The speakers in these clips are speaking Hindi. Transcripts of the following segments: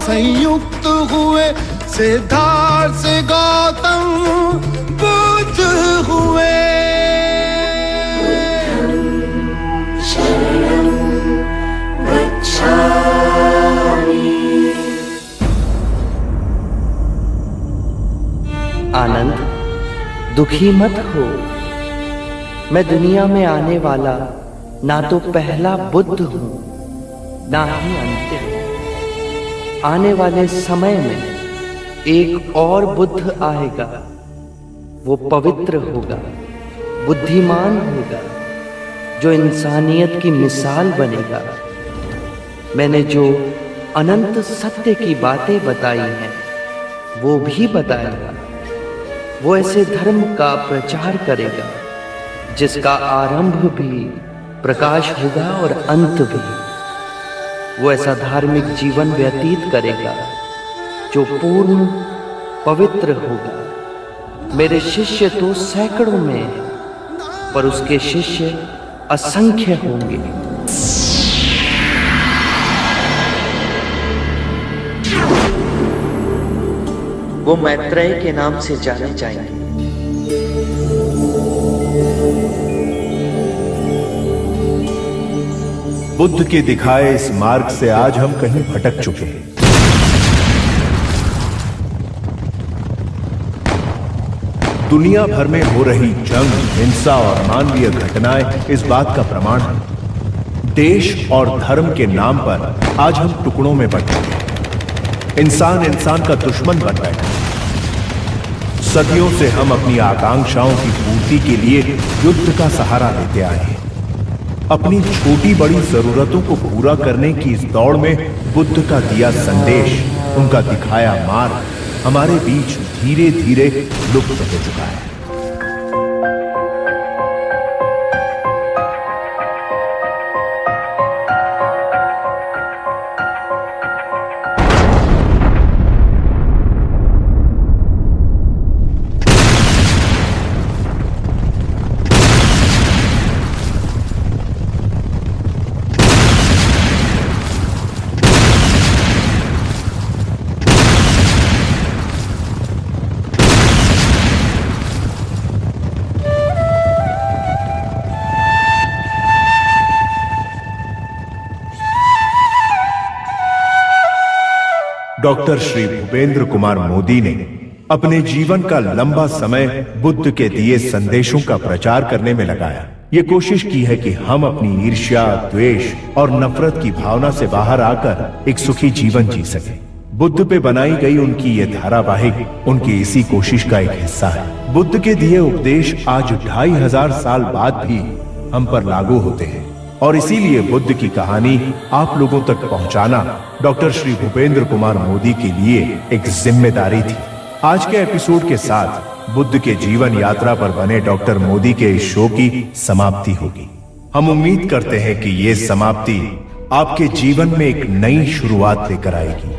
संयुक्त हुए, सिद्धार्थ से गौतम बुद्ध हुए। आनंद, दुखी मत हो। मैं दुनिया में आने वाला ना तो पहला बुद्ध हूं, ना ही अंतिम। आने वाले समय में एक और बुद्ध आएगा। वो पवित्र होगा, बुद्धिमान होगा, जो इंसानियत की मिसाल बनेगा। मैंने जो अनंत सत्य की बातें बताई हैं, वो भी बताएगा। वो ऐसे धर्म का प्रचार करेगा जिसका आरंभ भी प्रकाश होगा और अंत भी। वो ऐसा धार्मिक जीवन व्यतीत करेगा जो पूर्ण पवित्र होगा। मेरे शिष्य तो सैकड़ों में हैं, पर उसके शिष्य असंख्य होंगे। वो मैत्रेय के नाम से जाने जाएंगे। बुद्ध के दिखाए इस मार्ग से आज हम कहीं भटक चुके हैं। दुनिया भर में हो रही जंग, हिंसा और मानवीय घटनाएं इस बात का प्रमाण है। देश और धर्म के नाम पर आज हम टुकड़ों में बंट चुके हैं। इंसान इंसान का दुश्मन बन बैठा है। सदियों से हम अपनी आकांक्षाओं की पूर्ति के लिए युद्ध का सहारा लेते आए हैं। अपनी छोटी बड़ी जरूरतों को पूरा करने की इस दौड़ में बुद्ध का दिया संदेश, उनका दिखाया मार्ग हमारे बीच धीरे धीरे लुप्त हो चुका है। डॉक्टर श्री भूपेंद्र कुमार मोदी ने अपने जीवन का लंबा समय बुद्ध के दिए संदेशों का प्रचार करने में लगाया। ये कोशिश की है कि हम अपनी ईर्ष्या, द्वेष और नफरत की भावना से बाहर आकर एक सुखी जीवन जी सकें। बुद्ध पे बनाई गई उनकी ये धारावाहिक उनकी इसी कोशिश का एक हिस्सा है। बुद्ध के दिए उपदेश आज 2500 साल बाद भी हम पर लागू होते हैं और इसीलिए बुद्ध की कहानी आप लोगों तक पहुंचाना डॉक्टर श्री भूपेंद्र कुमार मोदी के लिए एक जिम्मेदारी थी। आज के एपिसोड के साथ बुद्ध के जीवन यात्रा पर बने डॉक्टर मोदी के इस शो की समाप्ति होगी। हम उम्मीद करते हैं कि ये समाप्ति आपके जीवन में एक नई शुरुआत लेकर आएगी।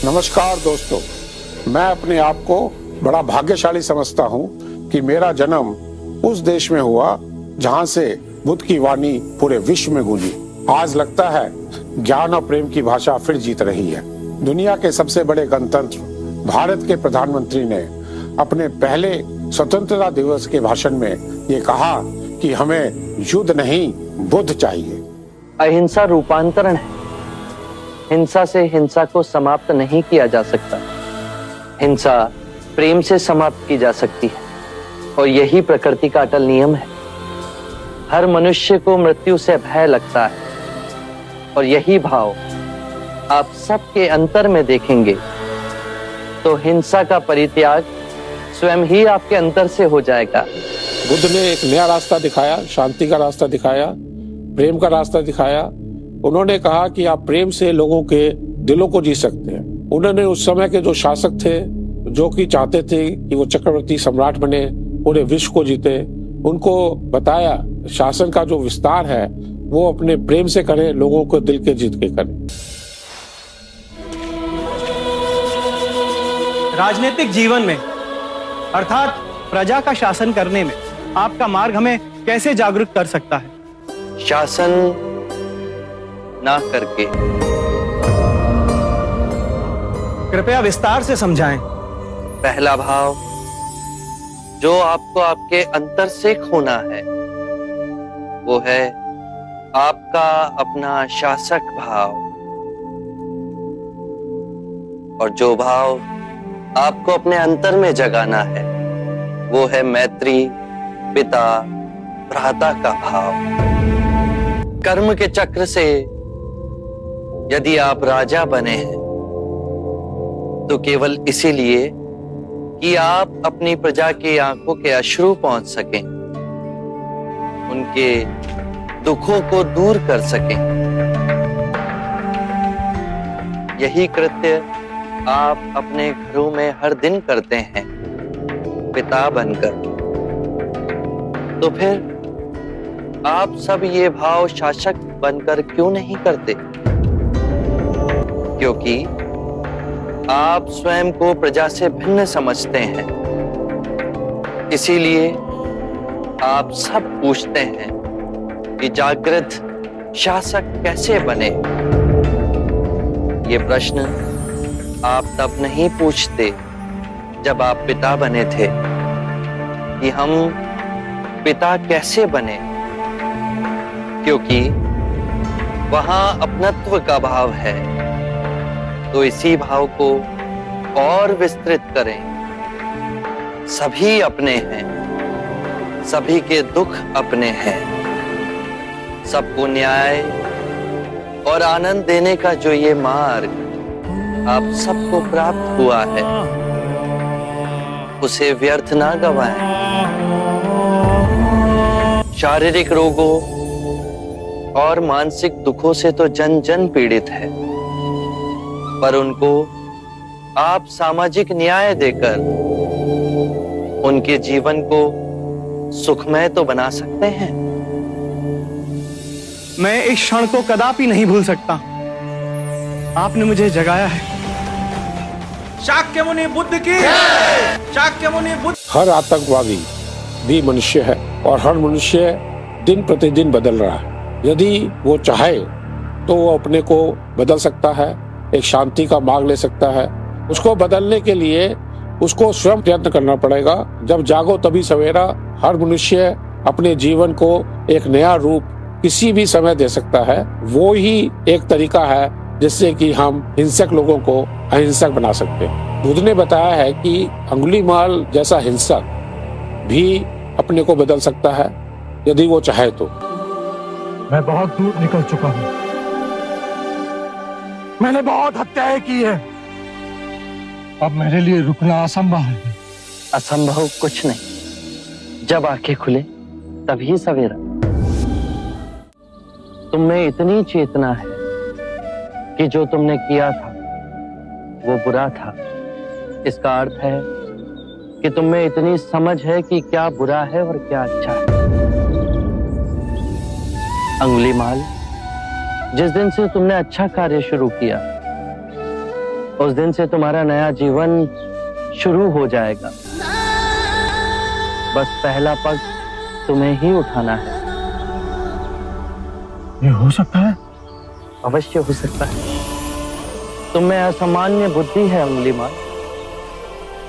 नमस्कार दोस्तों, मैं अपने आप को बड़ा भाग्यशाली समझता हूँ कि मेरा जन्म उस देश में हुआ जहाँ से बुद्ध की वाणी पूरे विश्व में गूंजी। आज लगता है ज्ञान और प्रेम की भाषा फिर जीत रही है। दुनिया के सबसे बड़े गणतंत्र भारत के प्रधानमंत्री ने अपने पहले स्वतंत्रता दिवस के भाषण में ये कहा कि हमें युद्ध नहीं बुद्ध चाहिए। अहिंसा रूपांतरण है। हिंसा से हिंसा को समाप्त नहीं किया जा सकता। हिंसा प्रेम से समाप्त की जा सकती है और यही प्रकृति का अटल नियम है। हर मनुष्य को मृत्यु से भय लगता है और यही भाव आप सबके अंतर में देखेंगे तो हिंसा का परित्याग स्वयं ही आपके अंतर से हो जाएगा। बुद्ध ने एक नया रास्ता दिखाया, शांति का रास्ता दिखाया, प्रेम का रास्ता दिखाया। उन्होंने कहा कि आप प्रेम से लोगों के दिलों को जी सकते हैं। उन्होंने उस समय के जो शासक थे, जो कि चाहते थे कि वो चक्रवर्ती सम्राट बने, पूरे विश्व को जीते, उनको बताया शासन का जो विस्तार है वो अपने प्रेम से करें, लोगों को दिल के जीत के करें। राजनीतिक जीवन में अर्थात प्रजा का शासन करने में आपका मार्ग हमें कैसे जागरूक कर सकता है? शासन ना करके कृपया विस्तार से समझाएं। पहला भाव जो आपको आपके अंतर से खोना है वो है आपका अपना शासक भाव, और जो भाव आपको अपने अंतर में जगाना है वो है मैत्री, पिता, भ्राता का भाव। कर्म के चक्र से यदि आप राजा बने हैं तो केवल इसीलिए कि आप अपनी प्रजा की आंखों के अश्रु पहुंच सकें, उनके दुखों को दूर कर सकें। यही कृत्य आप अपने घरों में हर दिन करते हैं पिता बनकर। तो फिर आप सब ये भाव शासक बनकर क्यों नहीं करते? क्योंकि आप स्वयं को प्रजा से भिन्न समझते हैं, इसीलिए आप सब पूछते हैं कि जागृत शासक कैसे बने। ये प्रश्न आप तब नहीं पूछते जब आप पिता बने थे कि हम पिता कैसे बने, क्योंकि वहां अपनत्व का भाव है। तो इसी भाव को और विस्तृत करें। सभी अपने हैं, सभी के दुख अपने हैं। सबको न्याय और आनंद देने का जो ये मार्ग आप सबको प्राप्त हुआ है उसे व्यर्थ ना गवाएं। शारीरिक रोगों और मानसिक दुखों से तो जन जन पीड़ित है, पर उनको आप सामाजिक न्याय देकर उनके जीवन को सुखमय तो बना सकते हैं। मैं इस क्षण को कदापि नहीं भूल सकता। आपने मुझे जगाया है। शाक्य मुनि बुद्ध की, शाक्य मुनि बुद्ध। हर आतंकवादी भी मनुष्य है और हर मनुष्य दिन प्रतिदिन बदल रहा है। यदि वो चाहे तो वो अपने को बदल सकता है, एक शांति का मार्ग ले सकता है। उसको बदलने के लिए उसको स्वयं प्रयत्न करना पड़ेगा। जब जागो तभी सवेरा। हर मनुष्य अपने जीवन को एक नया रूप किसी भी समय दे सकता है। वो ही एक तरीका है जिससे कि हम हिंसक लोगों को अहिंसक बना सकते हैं। बुद्ध ने बताया है कि अंगुलीमाल जैसा हिंसक भी अपने को बदल सकता है यदि वो चाहे तो। मैं बहुत दूर निकल चुका हूँ। मैंने बहुत हत्याएं की है। अब मेरे लिए रुकना असंभव है। असंभव कुछ नहीं, जब आंखें खुले तभी सवेरा। तुम में इतनी चेतना है कि जो तुमने किया था वो बुरा था। इसका अर्थ है कि तुम में इतनी समझ है कि क्या बुरा है और क्या अच्छा है। अंगुलीमाल, जिस दिन से तुमने अच्छा कार्य शुरू किया उस दिन से तुम्हारा नया जीवन शुरू हो जाएगा। बस पहला पग तुम्हें ही उठाना है। ये हो सकता है? अवश्य हो सकता है। तुम में असामान्य बुद्धि है अंगुलीमाल।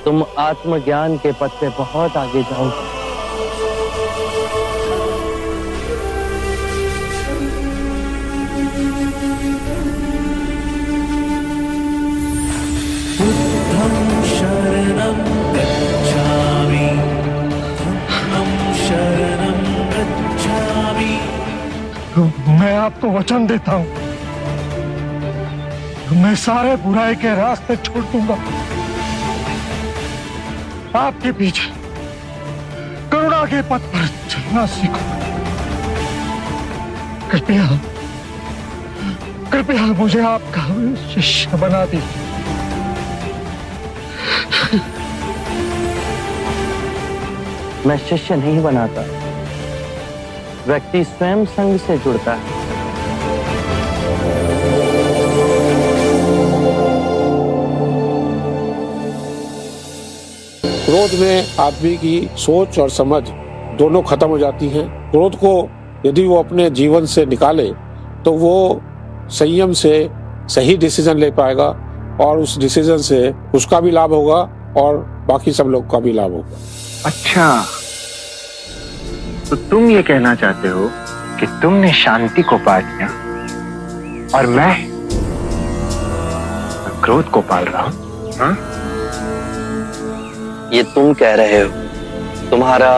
तुम आत्मज्ञान के पथ पे बहुत आगे जाओगे। मैं आपको वचन देता हूँ, मैं सारे बुराई के रास्ते छोड़ दूंगा। आपके पीछे करुणा के पथ पर चलना सीखूंगा। कृपया कृपया मुझे आपका शिष्य बना दीजिए। मैं शिष्य नहीं बनाता, व्यक्ति स्वयं संग से जुड़ता है। क्रोध में आदमी की सोच और समझ दोनों खत्म हो जाती हैं। क्रोध को यदि वो अपने जीवन से निकाले तो वो संयम से सही डिसीजन ले पाएगा और उस डिसीजन से उसका भी लाभ होगा और बाकी सब लोग का भी लाभ होगा। अच्छा, तो तुम ये कहना चाहते हो कि तुमने शांति को पा लिया और मैं क्रोध को पाल रहा हूं? हाँ? ये तुम कह रहे हो, तुम्हारा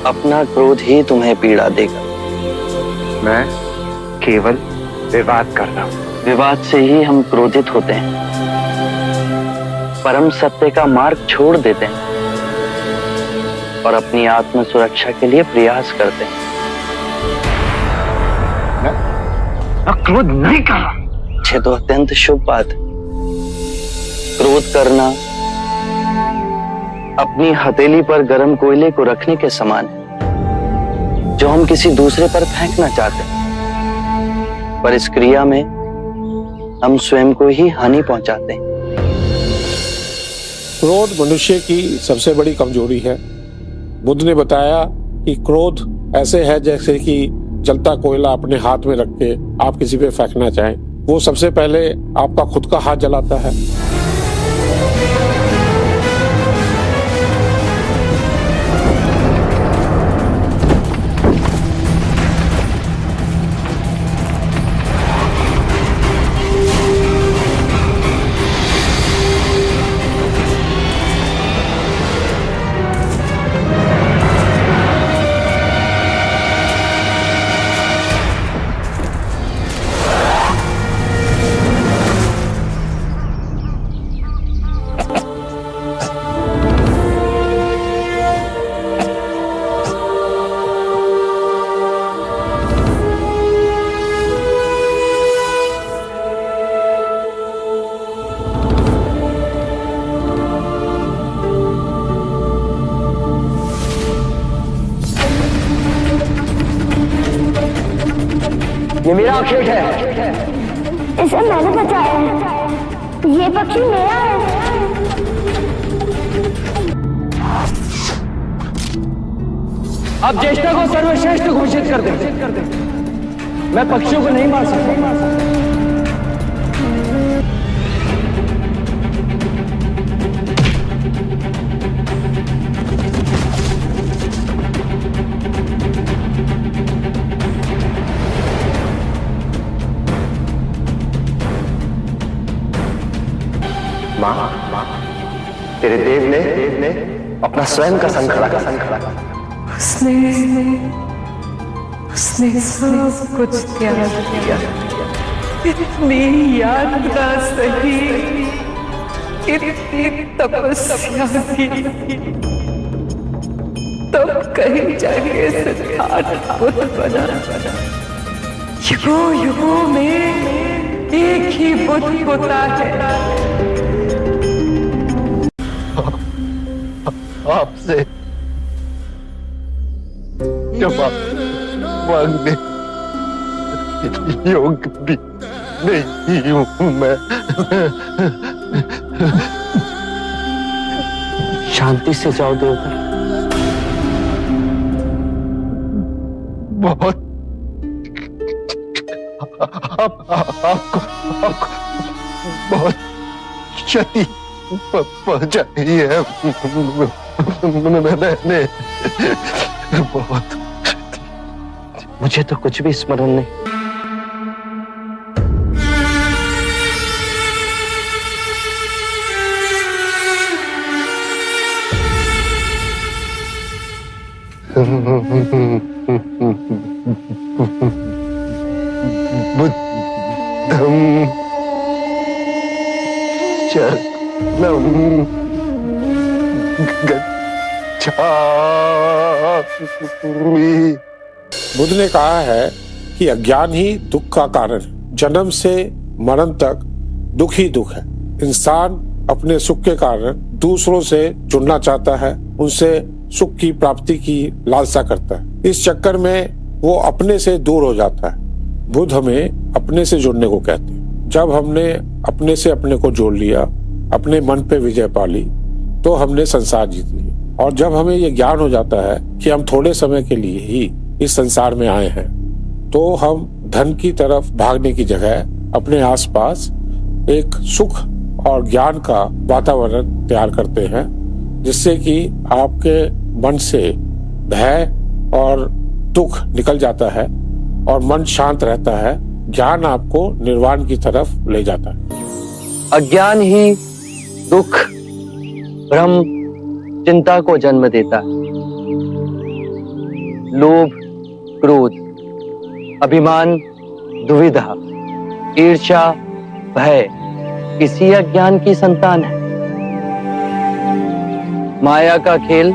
अपना क्रोध ही तुम्हें पीड़ा देगा। मैं केवल विवाद कर रहा हूं। विवाद से ही हम क्रोधित होते हैं, परम सत्य का मार्ग छोड़ देते हैं और अपनी आत्म सुरक्षा के लिए प्रयास करते हैं। मैं क्रोध नहीं कर रहा। ये तो अत्यंत शुभ बात है। क्रोध करना अपनी हथेली पर गर्म कोयले को रखने के समान है, जो हम किसी दूसरे पर फेंकना चाहते हैं, पर इस क्रिया में हम स्वयं को ही हानि पहुंचाते हैं। क्रोध मनुष्य की सबसे बड़ी कमजोरी है। बुद्ध ने बताया कि क्रोध ऐसे है जैसे कि जलता कोयला अपने हाथ में रख के आप किसी पे फेंकना चाहें, वो सबसे पहले आपका खुद का हाथ जलाता है। ये मेरा अखेट है। इसे मैंने बचाया है। ये पक्षी मेरा है। अब ज्येष्ठा को सर्वश्रेष्ठ घोषित कर दें। मैं पक्षियों को नहीं मार सकता। माँ, तेरे देव ने अपना स्वयं का संखड़ा उसने सब कुछ त्याग दिया। इतनी यात्रा सही, इतनी तपस्या की, तब कहीं जाके सिद्धार्थ बुद्ध बना। युगों में एक ही बुद्ध होता है। आपसे जवाब मांगने योग्य भी नहीं हूं मैं। शांति से जाओ देवता। बहुत आपको बहुत क्षति पहुंचाई है मैंने। बहुत। मुझे तो कुछ भी स्मरण नहीं। बुद्धं शरणं गच्छामि। बुद्ध ने कहा है कि अज्ञान ही दुख का कारण है। जन्म से मरण तक दुख ही दुख है। इंसान अपने सुख के कारण दूसरों से जुड़ना चाहता है, उनसे सुख की प्राप्ति की लालसा करता है। इस चक्कर में वो अपने से दूर हो जाता है। बुद्ध हमें अपने से जुड़ने को कहते हैं। जब हमने अपने से अपने को जोड़ लिया, अपने मन पे विजय पा ली, तो हमने संसार जीत लिया। और जब हमें ये ज्ञान हो जाता है कि हम थोड़े समय के लिए ही इस संसार में आए हैं, तो हम धन की तरफ भागने की जगह अपने आसपास एक सुख और ज्ञान का वातावरण तैयार करते हैं, जिससे कि आपके मन से भय और दुख निकल जाता है और मन शांत रहता है। ज्ञान आपको निर्वाण की तरफ ले जाता है। अज्ञान ही दुख, भ्रम, चिंता को जन्म देता है। लोभ, क्रोध, अभिमान, दुविधा, ईर्ष्या, भय इसी अज्ञान की संतान है। माया का खेल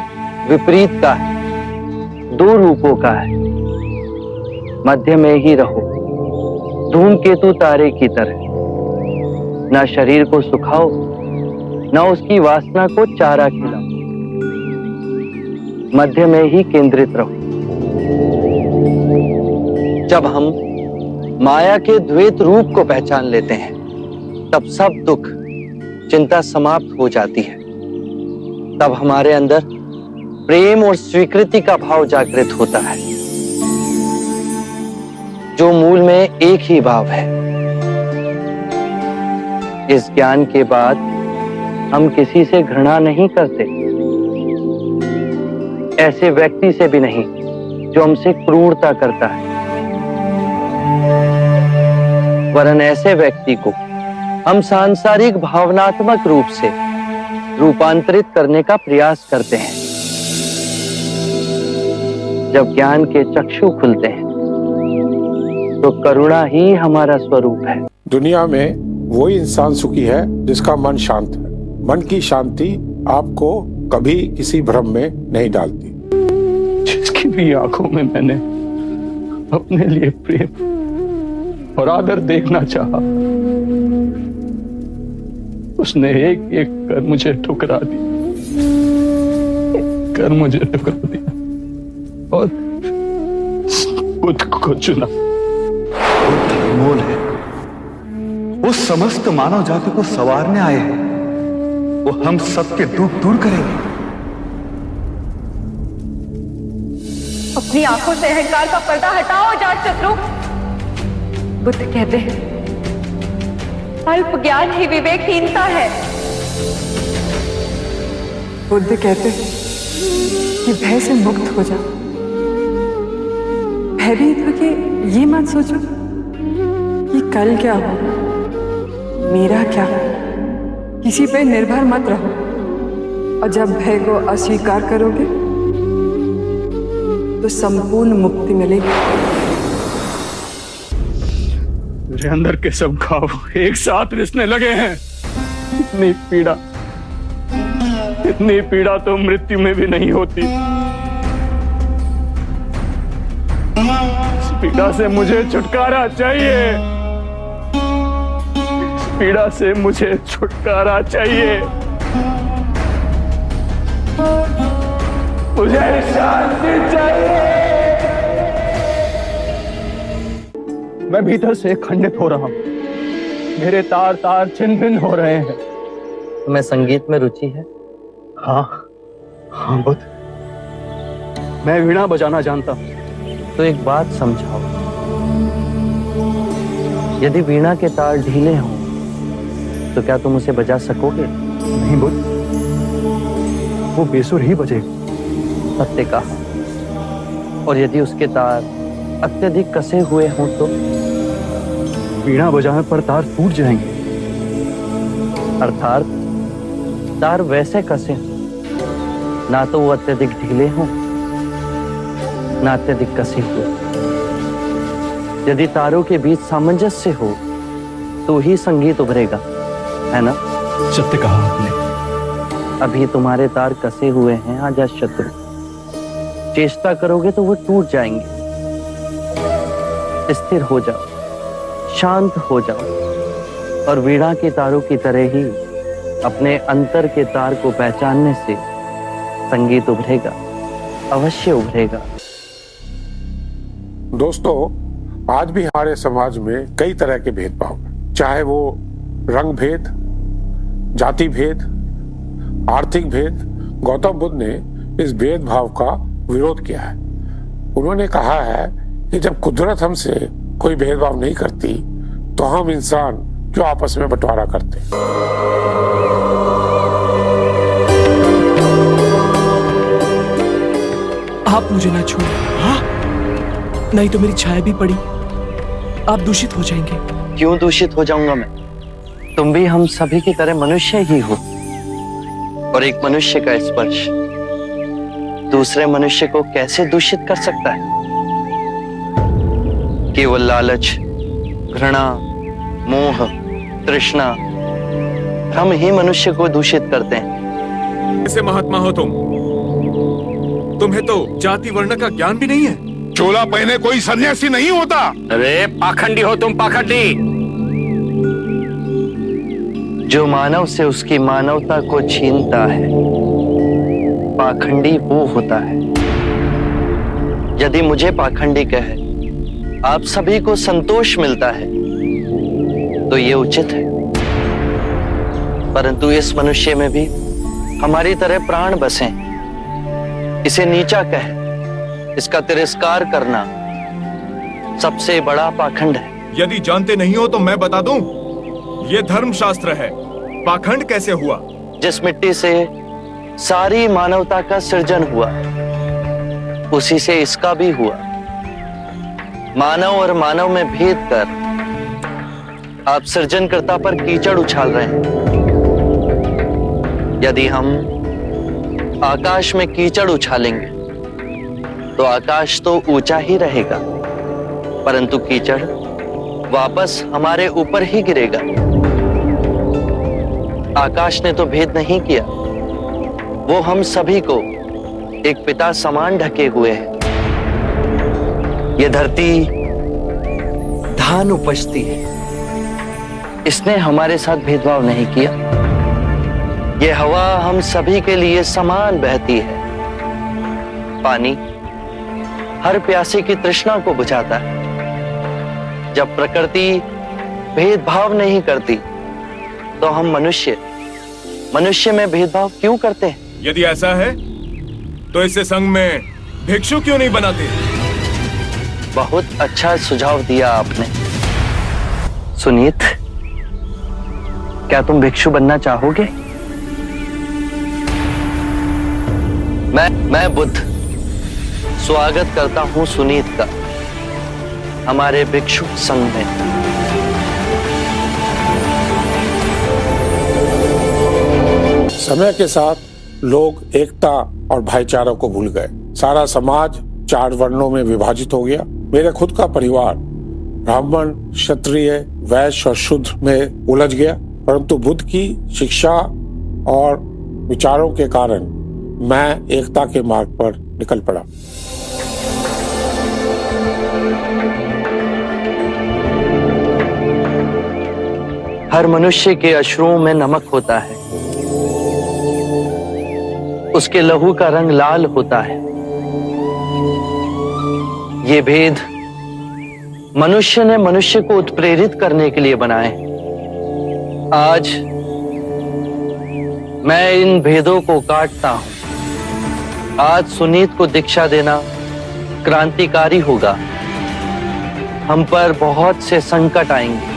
विपरीत का है, दो रूपों का है। मध्य में ही रहो, धूमकेतु तारे की तरह। ना शरीर को सुखाओ, ना उसकी वासना को चारा खिलाओ। मध्य में ही केंद्रित रहो। जब हम माया के द्वैत रूप को पहचान लेते हैं, तब सब दुख, चिंता समाप्त हो जाती है। तब हमारे अंदर प्रेम और स्वीकृति का भाव जागृत होता है, जो मूल में एक ही भाव है। इस ज्ञान के बाद हम किसी से घृणा नहीं करते, ऐसे व्यक्ति से भी नहीं जो हमसे क्रूरता करता है, वरन ऐसे व्यक्ति को हम सांसारिक भावनात्मक रूप से रूपांतरित करने का प्रयास करते हैं। जब ज्ञान के चक्षु खुलते हैं, तो करुणा ही हमारा स्वरूप है। दुनिया में वही इंसान सुखी है जिसका मन शांत है। मन की शांति आपको कभी किसी भ्रम में नहीं डालती। जिसकी भी आंखों में मैंने अपने लिए प्रेम और आदर देखना चाहा, उसने एक एक कर मुझे ठुकरा दिया, और बुद्ध को चुना। बुद्ध अनमोल है, वो समस्त मानव जाति को संवारने आए हैं। वो हम सबके दुख दूर करेंगे। अपनी आंखों से अहंकार का पर्दा हटाओ जात शत्रु। बुद्ध कहते हैं, अल्प ज्ञान ही विवेकहीनता है। बुद्ध कहते हैं कि भय से मुक्त हो जाओ। भयभीत होके ये मत सोचो कि कल क्या हो, मेरा क्या हो। किसी पे निर्भर मत रहो, और जब भय को अस्वीकार करोगे तो संपूर्ण मुक्ति मिलेगी। मेरे अंदर के सब घाव एक साथ रिसने लगे हैं। इतनी पीड़ा तो मृत्यु में भी नहीं होती। इस पीड़ा से मुझे छुटकारा चाहिए। इस पीड़ा से मुझे छुटकारा चाहिए। मुझे शांति चाहिए। मैं भीतर से खंडित हो रहा हूं। मेरे तार तार छिन्न भिन्न हो रहे हैं। तुम्हें संगीत में रुचि है? हाँ बुद्ध, मैं वीणा बजाना जानता हूं। तो एक बात समझाओ, यदि वीणा के तार ढीले हों तो क्या तुम उसे बजा सकोगे? नहीं बुद्ध, वो बेसुर ही बजेगा। सत्य कहा। और यदि उसके तार अत्यधिक कसे हुए हों तो? वीणा बजाने पर तार टूट जाएंगे। अर्थात तार वैसे कसे हों, ना तो वो अत्यधिक ढीले हों, ना अत्यधिक कसे हुए। यदि तारों के बीच सामंजस्य हो तो ही संगीत उभरेगा, है ना? सत्य कहा आपने। अभी तुम्हारे तार कसे हुए हैं अजातशत्रु। चेष्टा करोगे तो वो टूट जाएंगे। स्थिर हो जाओ, शांत हो जाओ, और वीणा के तारों की तरह ही अपने अंतर के तार को पहचानने से संगीत उभरेगा, अवश्य उभरेगा। दोस्तों, आज भी हमारे समाज में कई तरह के भेदभाव हैं, चाहे वो रंग भेद, जाति भेद, आर्थिक भेद। गौतम बुद्ध ने इस भेदभाव का विरोध किया है। उन्होंने कहा है कि जब कुदरत हमसे कोई भेदभाव नहीं करती तो हम इंसान जो आपस में बंटवारा करते। आप मुझे ना छोड़ो, हाँ? नहीं तो मेरी छाया भी पड़ी, आप दूषित हो जाएंगे। क्यों दूषित हो जाऊंगा मैं? तुम भी हम सभी की तरह मनुष्य ही हो, और एक मनुष्य का स्पर्श दूसरे मनुष्य को कैसे दूषित कर सकता है? केवल लालच, घृणा, मोह, तृष्णा, हम ही मनुष्य को दूषित करते हैं। ऐसे महात्मा हो तुम्हें तो जाति वर्ण का ज्ञान भी नहीं है। चोला पहने कोई सन्यासी नहीं होता। अरे पाखंडी हो तुम, पाखंडी। जो मानव से उसकी मानवता को छीनता है, पाखंडी वो होता है। यदि मुझे पाखंडी कहे आप सभी को संतोष मिलता है तो ये उचित है, परंतु इस मनुष्य में भी हमारी तरह प्राण बसे। इसे नीचा कहे, इसका तिरस्कार करना सबसे बड़ा पाखंड है। यदि जानते नहीं हो तो मैं बता दूं, ये धर्मशास्त्र है। पाखंड कैसे हुआ? जिस मिट्टी से सारी मानवता का सृजन हुआ, उसी से इसका भी हुआ। मानव और मानव में भेद कर आप सृजनकर्ता पर कीचड़ उछाल रहे हैं। यदि हम आकाश में कीचड़ उछालेंगे तो आकाश तो ऊंचा ही रहेगा, परंतु कीचड़ वापस हमारे ऊपर ही गिरेगा। आकाश ने तो भेद नहीं किया, वो हम सभी को एक पिता समान ढके हुए है। ये धरती धान उपजती है, इसने हमारे साथ भेदभाव नहीं किया। ये हवा हम सभी के लिए समान बहती है। पानी हर प्यासे की तृष्णा को बुझाता है। जब प्रकृति भेदभाव नहीं करती तो हम मनुष्य में भेदभाव क्यों करते हैं? यदि ऐसा है तो इसे संघ में भिक्षु क्यों नहीं बनाते? बहुत अच्छा सुझाव दिया आपने। सुनीत, क्या तुम भिक्षु बनना चाहोगे? मैं बुद्ध स्वागत करता हूं सुनीत का हमारे भिक्षु संघ में। समय के साथ लोग एकता और भाईचारा को भूल गए। सारा समाज 4 वर्णों में विभाजित हो गया। मेरे खुद का परिवार ब्राह्मण, क्षत्रिय, वैश्य और शूद्र में उलझ गया। परंतु बुद्ध की शिक्षा और विचारों के कारण मैं एकता के मार्ग पर निकल पड़ा। हर मनुष्य के अश्रुओं में नमक होता है, उसके लहू का रंग लाल होता है। ये भेद मनुष्य ने मनुष्य को उत्प्रेरित करने के लिए बनाए। आज मैं इन भेदों को काटता हूं। आज सुनीत को दीक्षा देना क्रांतिकारी होगा। हम पर बहुत से संकट आएंगे,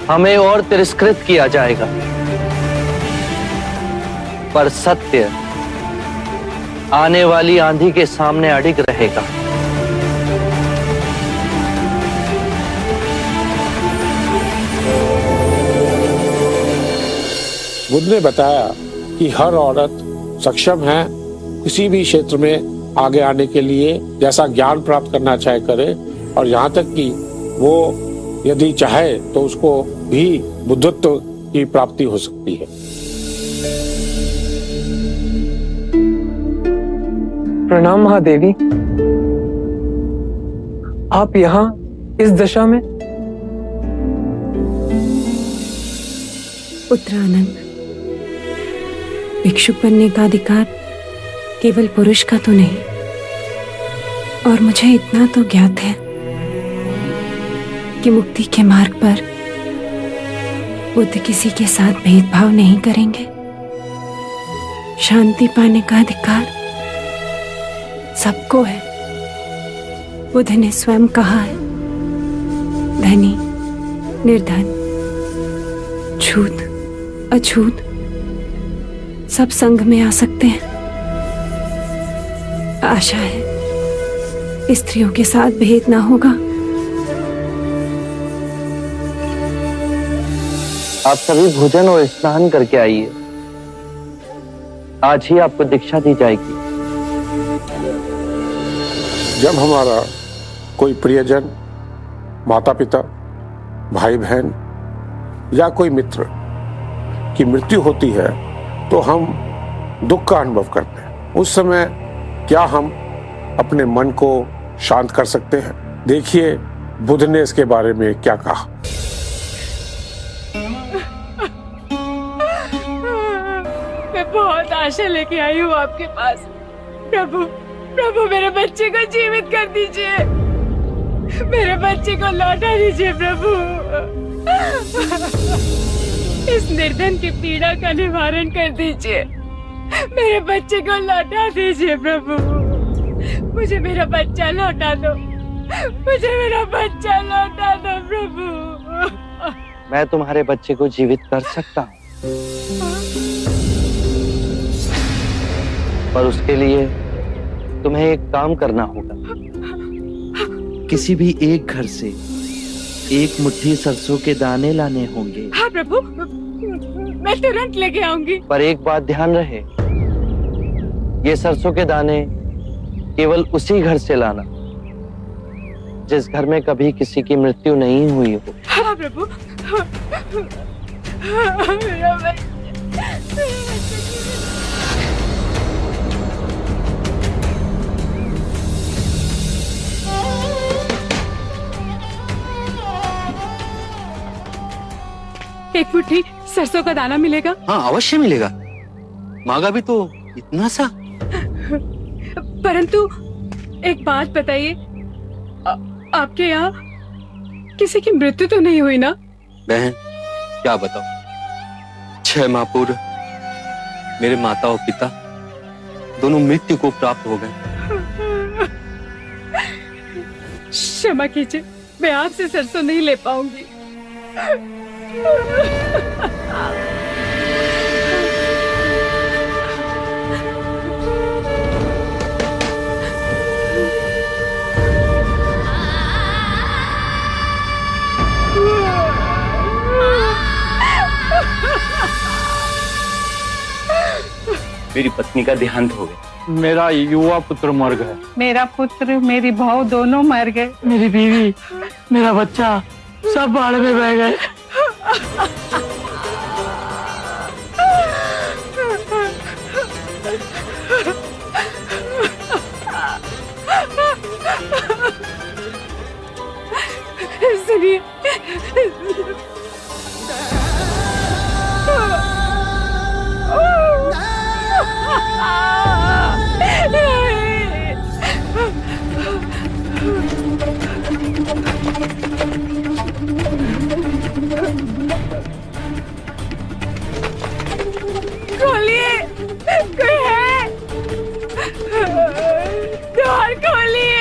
हमें और तिरस्कृत किया जाएगा, पर सत्य आने वाली आंधी के सामने अडिग रहेगा। बुद्ध ने बताया कि हर औरत सक्षम है किसी भी क्षेत्र में आगे आने के लिए, जैसा ज्ञान प्राप्त करना चाहे करे, और यहाँ तक कि वो यदि चाहे तो उसको भी बुद्धत्व की प्राप्ति हो सकती है। प्रणाम महादेवी। आप यहाँ इस दशा में? उत्तरानंद, भिक्षुक बनने का अधिकार केवल पुरुष का तो नहीं, और मुझे इतना तो ज्ञात है कि मुक्ति के मार्ग पर बुद्ध किसी के साथ भेदभाव नहीं करेंगे। शांति पाने का अधिकार सबको है। बुद्ध ने स्वयं कहा है, धनी, निर्धन, छूत अछूत सब संग में आ सकते हैं। आशा है स्त्रियों के साथ भेद ना होगा। आप सभी भोजन और स्नान करके आइए। आज ही आपको दीक्षा दी जाएगी। जब हमारा कोई प्रियजन, माता पिता, भाई बहन या कोई मित्र की मृत्यु होती है तो हम दुख का अनुभव करते हैं। उस समय क्या हम अपने मन को शांत कर सकते हैं? देखिए बुद्ध ने इसके बारे में क्या कहा। मैं बहुत आशा लेके आई हूँ आपके पास। प्रभु प्रभु मेरे बच्चे को जीवित कर दीजिए, मेरे बच्चे को लौटा दीजिए प्रभु। इस निर्धन की पीड़ा का निवारण कर दीजिए, मेरे बच्चे को लौटा दीजिए प्रभु। मुझे मेरा बच्चा लौटा दो, मुझे मेरा बच्चा लौटा दो प्रभु। मैं तुम्हारे बच्चे को जीवित कर सकता हूँ, पर उसके लिए तुम्हें एक काम करना होगा। किसी भी एक घर से एक मुट्ठी सरसों के दाने लाने होंगे। हाँ प्रभु, मैं तुरंत लेके आऊंगी। पर एक बात ध्यान रहे, ये सरसों के दाने केवल उसी घर से लाना जिस घर में कभी किसी की मृत्यु नहीं हुई हो। हाँ प्रभु। एक मुट्ठी सरसों का दाना मिलेगा? हाँ अवश्य मिलेगा, मांगा भी तो इतना सा। परंतु एक बात बताइए, आपके यहाँ किसी की मृत्यु तो नहीं हुई ना? बहन क्या बताओ, 6 माह पूर्व मेरे माता और पिता दोनों मृत्यु को प्राप्त हो गए। क्षमा कीजिए, मैं आपसे सरसों नहीं ले पाऊंगी। मेरी पत्नी का देहांत हो गया। मेरा युवा पुत्र मर गया। मेरा पुत्र, मेरी बहू दोनों मर गए। मेरी बीवी, मेरा बच्चा सब बाढ़ में बह गए। सुनिए, खोलिए, कोई है? द्वार खोलिए।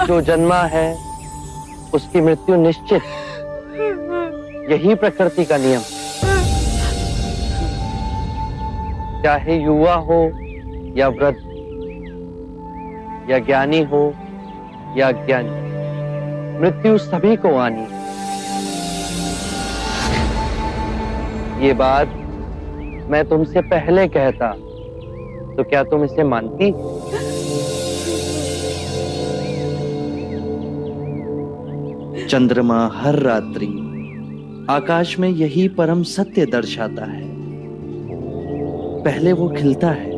जो जन्मा है उसकी मृत्यु निश्चित, यही प्रकृति का नियम। चाहे युवा हो या वृद्ध, या ज्ञानी हो या अज्ञानी, मृत्यु सभी को आनी है। ये बात मैं तुमसे पहले कहता तो क्या तुम इसे मानती? चंद्रमा हर रात्रि आकाश में यही परम सत्य दर्शाता है। पहले वो खिलता है,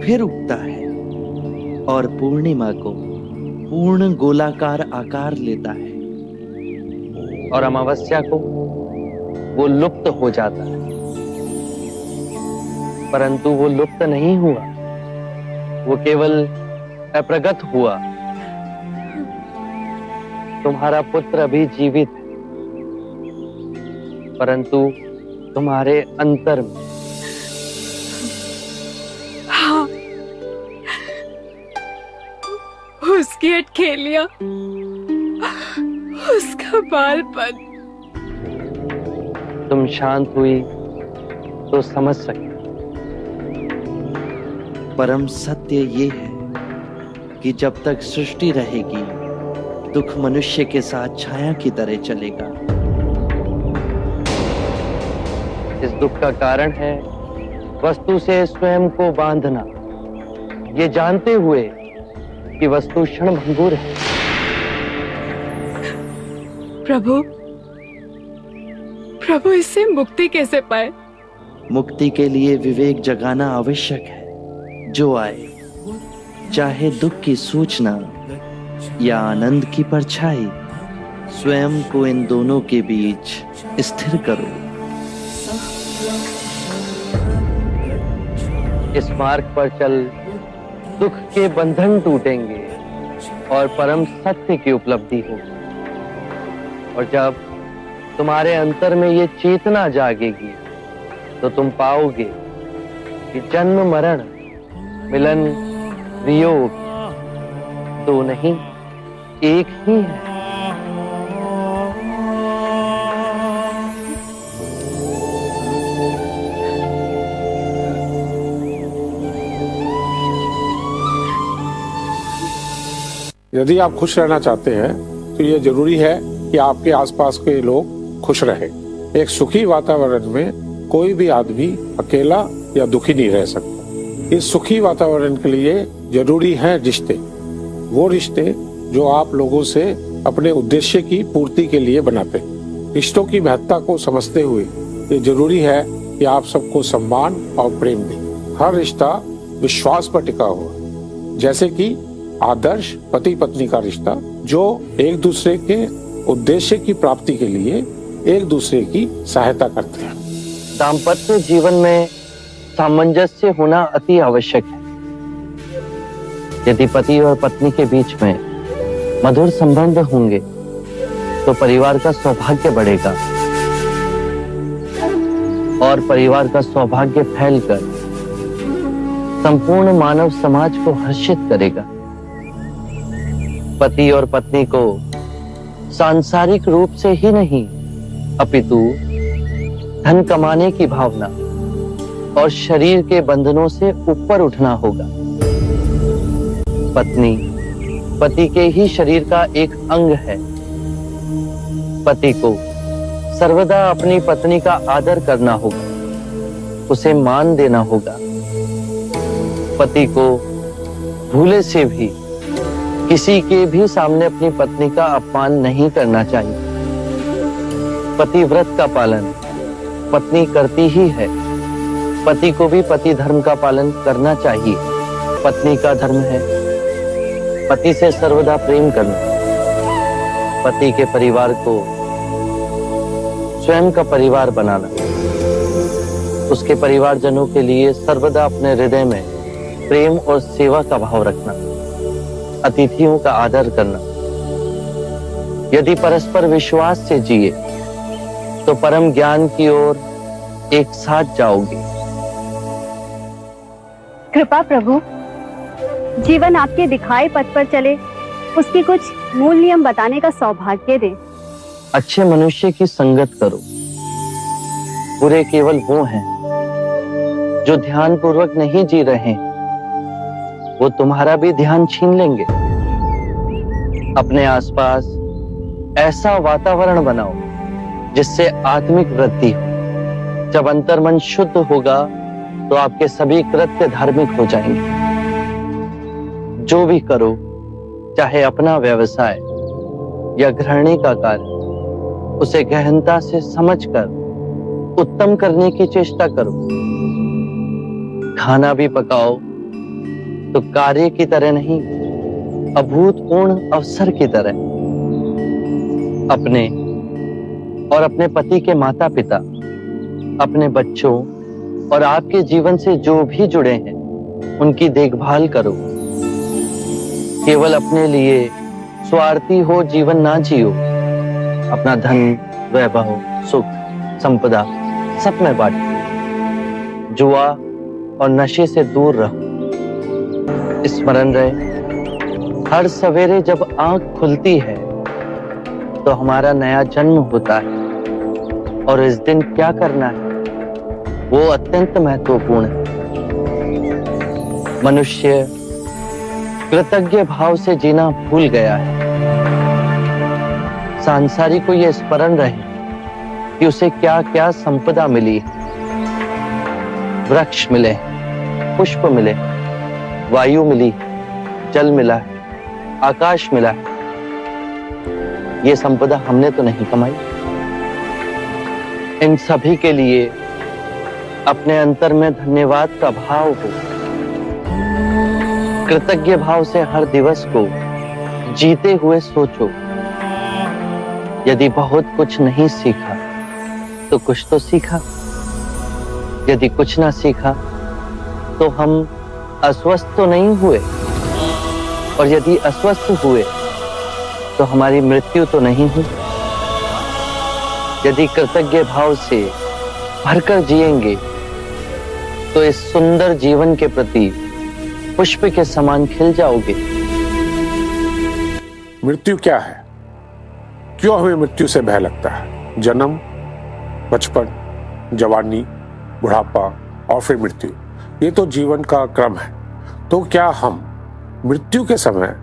फिर उगता है और पूर्णिमा को पूर्ण गोलाकार आकार लेता है, और अमावस्या को वो लुप्त हो जाता है। परंतु वो लुप्त नहीं हुआ, वो केवल अप्रगट हुआ। तुम्हारा पुत्र अभी जीवित है, परंतु तुम्हारे अंतर में। हाँ, उसकी अटखेलियां, उसका बालपन। तुम शांत हुई तो समझ सकते। परम सत्य ये है कि जब तक सृष्टि रहेगी, दुख मनुष्य के साथ छाया की तरह चलेगा। इस दुख का कारण है वस्तु से स्वयं को बांधना, ये जानते हुए कि वस्तु क्षणभंगुर है। प्रभु इससे मुक्ति कैसे पाए? मुक्ति के लिए विवेक जगाना आवश्यक है। जो आए, चाहे दुख की सूचना या आनंद की परछाई, स्वयं को इन दोनों के बीच स्थिर करो। इस मार्ग पर चल दुख के बंधन टूटेंगे और परम सत्य की उपलब्धि होगी। और जब तुम्हारे अंतर में ये चेतना जागेगी तो तुम पाओगे कि जन्म मरण, मिलन वियोग दो नहीं, एक ही है। यदि आप खुश रहना चाहते हैं तो ये जरूरी है कि आपके आसपास के लोग खुश रहे। एक सुखी वातावरण में कोई भी आदमी अकेला या दुखी नहीं रह सकता। इस सुखी वातावरण के लिए जरूरी है रिश्ते, वो रिश्ते जो आप लोगों से अपने उद्देश्य की पूर्ति के लिए बनाते हैं। रिश्तों की महत्ता को समझते हुए ये जरूरी है कि आप सबको सम्मान और प्रेम दें। हर रिश्ता विश्वास पर टिका हुआ, जैसे कि आदर्श पति पत्नी का रिश्ता, जो एक दूसरे के उद्देश्य की प्राप्ति के लिए एक दूसरे की सहायता करते हैं। दाम्पत्य जीवन में सामंजस्य होना अति आवश्यक है। यदि पति और पत्नी के बीच में मधुर संबंध होंगे तो परिवार का सौभाग्य बढ़ेगा और परिवार का सौभाग्य फैलकर संपूर्ण मानव समाज को हर्षित करेगा। पति और पत्नी को सांसारिक रूप से ही नहीं, अपितु धन कमाने की भावना और शरीर के बंधनों से ऊपर उठना होगा। पत्नी पति के ही शरीर का एक अंग है। पति को सर्वदा अपनी पत्नी का आदर करना होगा, उसे मान देना होगा। पति को भूले से भी किसी के भी सामने अपनी पत्नी का अपमान नहीं करना चाहिए। पतिव्रत का पालन पत्नी करती ही है, पति को भी पति धर्म का पालन करना चाहिए। पत्नी का धर्म है पति से सर्वदा प्रेम करना, पति के परिवार को स्वयं का परिवार बनाना, उसके परिवारजनों के लिए सर्वदा अपने हृदय में प्रेम और सेवा का भाव रखना, अतिथियों का आदर करना। यदि परस्पर विश्वास से जिए तो परम ज्ञान की ओर एक साथ जाओगे। कृपा प्रभु, जीवन आपके दिखाए पथ पर चले, उसके कुछ मूल नियम बताने का सौभाग्य दें। अच्छे मनुष्य की संगत करो। बुरे केवल वो हैं जो ध्यान पूर्वक नहीं जी रहे, वो तुम्हारा भी ध्यान छीन लेंगे। अपने आसपास ऐसा वातावरण बनाओ जिससे आत्मिक वृद्धि हो। जब अंतर्मन शुद्ध होगा तो आपके सभी कृत्य धार्मिक हो जाएंगे। जो भी करो, चाहे अपना व्यवसाय या गृहिणी का कार्य, उसे गहनता से समझकर उत्तम करने की चेष्टा करो। खाना भी पकाओ तो कार्य की तरह नहीं, अभूतपूर्ण अवसर की तरह। अपने और अपने पति के माता पिता, अपने बच्चों और आपके जीवन से जो भी जुड़े हैं, उनकी देखभाल करो। केवल अपने लिए स्वार्थी हो जीवन ना जियो। अपना धन, वैभव, सुख, संपदा सब में बांटो। जुआ और नशे से दूर रहो। स्मरण रहे, हर सवेरे जब आंख खुलती है तो हमारा नया जन्म होता है, और इस दिन क्या करना है वो अत्यंत महत्वपूर्ण है। मनुष्य कृतज्ञ भाव से जीना भूल गया है। सांसारिक को यह स्मरण रहे कि उसे क्या क्या संपदा मिली है। वृक्ष मिले, पुष्प मिले, वायु मिली, जल मिला है, आकाश मिला है। ये संपदा हमने तो नहीं कमाई। इन सभी के लिए अपने अंतर में धन्यवाद का भाव हो। कृतज्ञ भाव से हर दिवस को जीते हुए सोचो। यदि बहुत कुछ नहीं सीखा तो कुछ तो सीखा। यदि कुछ ना सीखा तो हम अस्वस्थ तो नहीं हुए, और यदि अस्वस्थ हुए तो हमारी मृत्यु तो नहीं हुई। यदि कृतज्ञ भाव से भरकर जिएंगे तो इस सुंदर जीवन के प्रति पुष्प के समान खिल जाओगे। मृत्यु क्या है? क्यों हमें मृत्यु से भय लगता है? जन्म, बचपन, जवानी, बुढ़ापा और फिर मृत्यु, ये तो जीवन का क्रम है। तो क्या हम मृत्यु के समय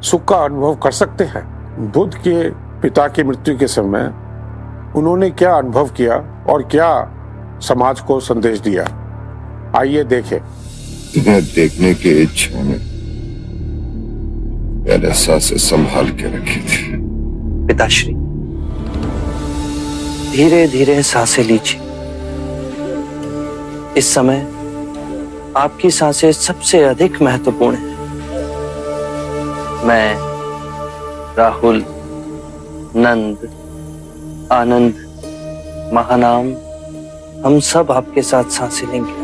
सुख का अनुभव कर सकते हैं? बुद्ध के पिता की मृत्यु के समय उन्होंने क्या अनुभव किया और क्या समाज को संदेश दिया? आइए देखें। तुम्हें देखने की इच्छा में मैंने सांसें संभाल के रखी थी। पिताश्री, धीरे धीरे सांसें लीजिए। इस समय आपकी सांसें सबसे अधिक महत्वपूर्ण हैं। मैं, राहुल, नंद, आनंद, महानाम, हम सब आपके साथ सांसें लेंगे।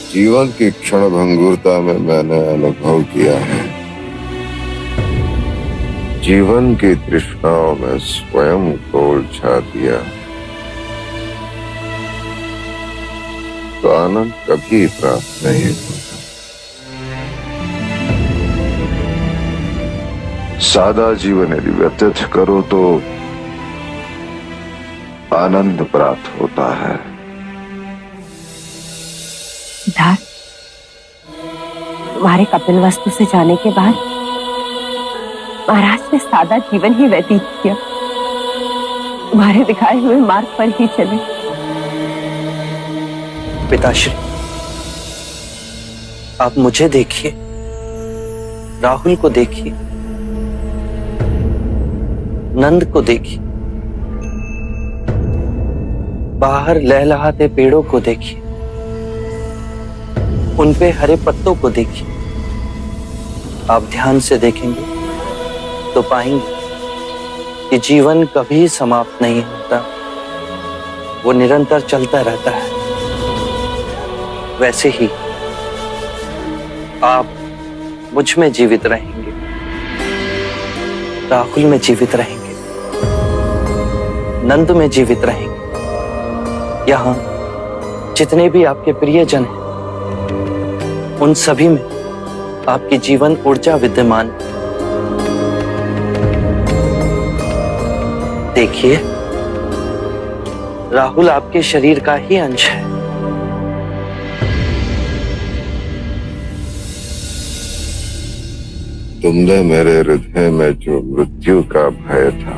जीवन की क्षण भंगुरता में मैंने अनुभव किया है, जीवन की तृष्णाओं में स्वयं को उलझा दिया तो आनंद कभी प्राप्त नहीं होता। सादा जीवन यदि व्यतीत करो तो आनंद प्राप्त होता है। सिद्धार्थ, तुम्हारे कपिल वस्तु से जाने के बाद महाराज ने सादा जीवन ही व्यतीत किया। तुम्हारे दिखाए हुए मार्ग पर ही चले। पिताश्री, आप मुझे देखिए, राहुल को देखिए, नंद को देखिए, बाहर लहलहाते पेड़ों को देखिए, उन पे हरे पत्तों को देखिए। आप ध्यान से देखेंगे तो पाएंगे कि जीवन कभी समाप्त नहीं होता, वो निरंतर चलता रहता है। वैसे ही आप मुझ में जीवित रहेंगे, राहुल में जीवित रहेंगे, नंद में जीवित रहेंगे। यहाँ जितने भी आपके प्रियजन हैं, उन सभी में आपकी जीवन ऊर्जा विद्यमान। देखिए, राहुल आपके शरीर का ही अंश है। तुमने मेरे हृदय में जो मृत्यु का भय था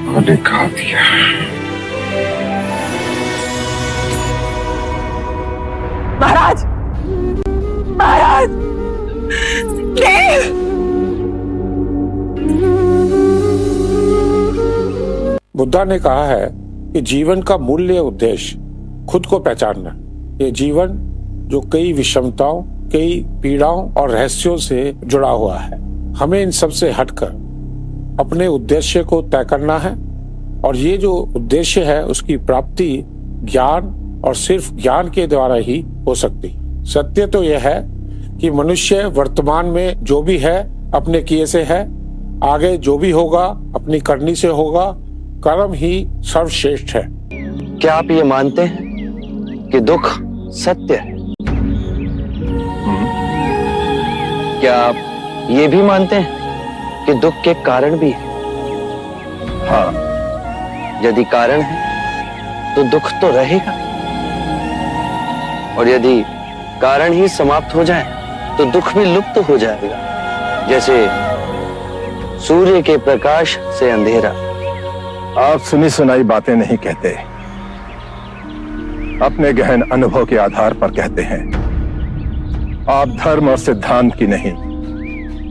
वो निकाल दिया। महाराज, महाराज, बुद्धा ने कहा है कि जीवन का मूल्य उद्देश्य खुद को पहचानना। ये जीवन जो कई विषमताओं, कई पीड़ाओं और रहस्यों से जुड़ा हुआ है, हमें इन सब से हटकर अपने उद्देश्य को तय करना है। और ये जो उद्देश्य है उसकी प्राप्ति ज्ञान और सिर्फ ज्ञान के द्वारा ही हो सकती। सत्य तो यह है कि मनुष्य वर्तमान में जो भी है अपने किए से है, आगे जो भी होगा अपनी करनी से होगा। कर्म ही सर्वश्रेष्ठ है। क्या आप ये मानते हैं कि दुख सत्य है? क्या आप ये भी मानते हैं कि दुख के कारण भी है? हाँ। यदि कारण है तो दुख तो रहेगा, और यदि कारण ही समाप्त हो जाए तो दुख भी लुप्त हो जाएगा, जैसे सूर्य के प्रकाश से अंधेरा। आप सुनी सुनाई बातें नहीं कहते, अपने गहन अनुभव के आधार पर कहते हैं। आप धर्म और सिद्धांत की नहीं,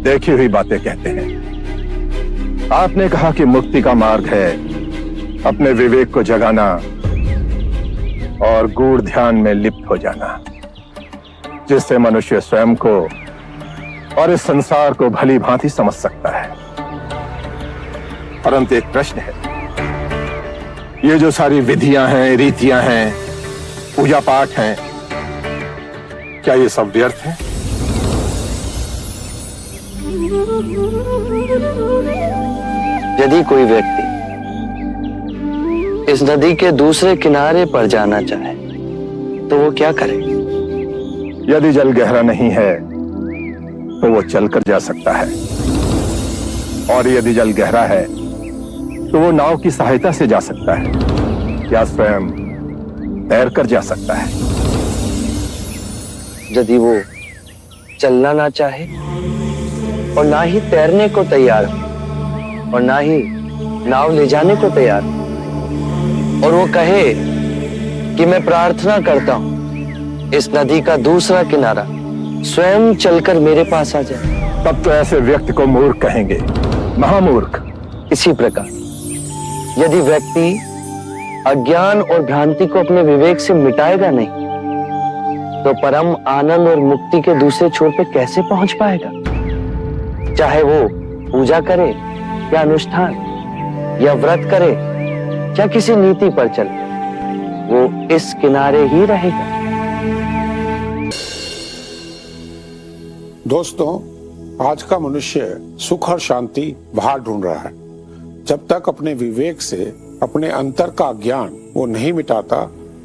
देखी हुई बातें कहते हैं। आपने कहा कि मुक्ति का मार्ग है अपने विवेक को जगाना और गूढ़ ध्यान में लिप्त हो जाना, जिससे मनुष्य स्वयं को और इस संसार को भली भांति समझ सकता है। परंतु एक प्रश्न है, ये जो सारी विधियां हैं, रीतियां हैं, पूजा पाठ हैं, क्या ये सब व्यर्थ है? यदि कोई व्यक्ति इस नदी के दूसरे किनारे पर जाना चाहे तो वो क्या करे? यदि जल गहरा नहीं है तो वो चलकर जा सकता है, और यदि जल गहरा है तो वो नाव की सहायता से जा सकता है या स्वयं तैरकर जा सकता है। यदि वो चलना ना चाहे और ना ही तैरने को तैयार हो और ना ही नाव ले जाने को तैयार हो, और वो कहे कि मैं प्रार्थना करता हूं इस नदी का दूसरा किनारा स्वयं चलकर मेरे पास आ जाए, तब तो ऐसे व्यक्ति को मूर्ख कहेंगे, महामूर्ख। इसी प्रकार यदि व्यक्ति अज्ञान और भ्रांति को अपने विवेक से मिटाएगा नहीं तो परम आनंद और मुक्ति के दूसरे छोर पे कैसे पहुंच पाएगा? चाहे वो पूजा करे या अनुष्ठान या व्रत करे या किसी नीति पर चले, वो इस किनारे ही रहेगा। दोस्तों, आज का मनुष्य सुख और शांति बाहर ढूंढ रहा है। जब तक अपने विवेक से अपने अंतर का ज्ञान वो नहीं मिटाता,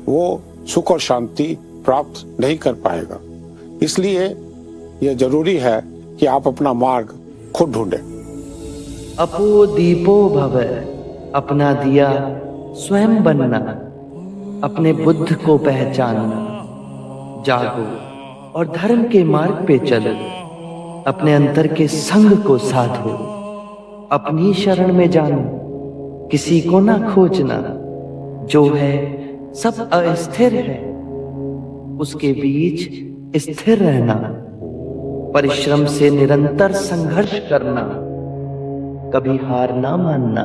वो सुख और शांति प्राप्त नहीं कर पाएगा। इसलिए यह जरूरी है कि आप अपना मार्ग खुद ढूंढें। अपो दीपो भव, अपना दिया स्वयं बनना, अपने बुद्ध को पहचानना, जागो और धर्म के मार्ग पे चलो, अपने अंतर के संग को साधो, अपनी शरण में जानो, किसी को ना खोजना, जो है सब अस्थिर है, उसके बीच स्थिर रहना, परिश्रम से निरंतर संघर्ष करना, कभी हार ना मानना।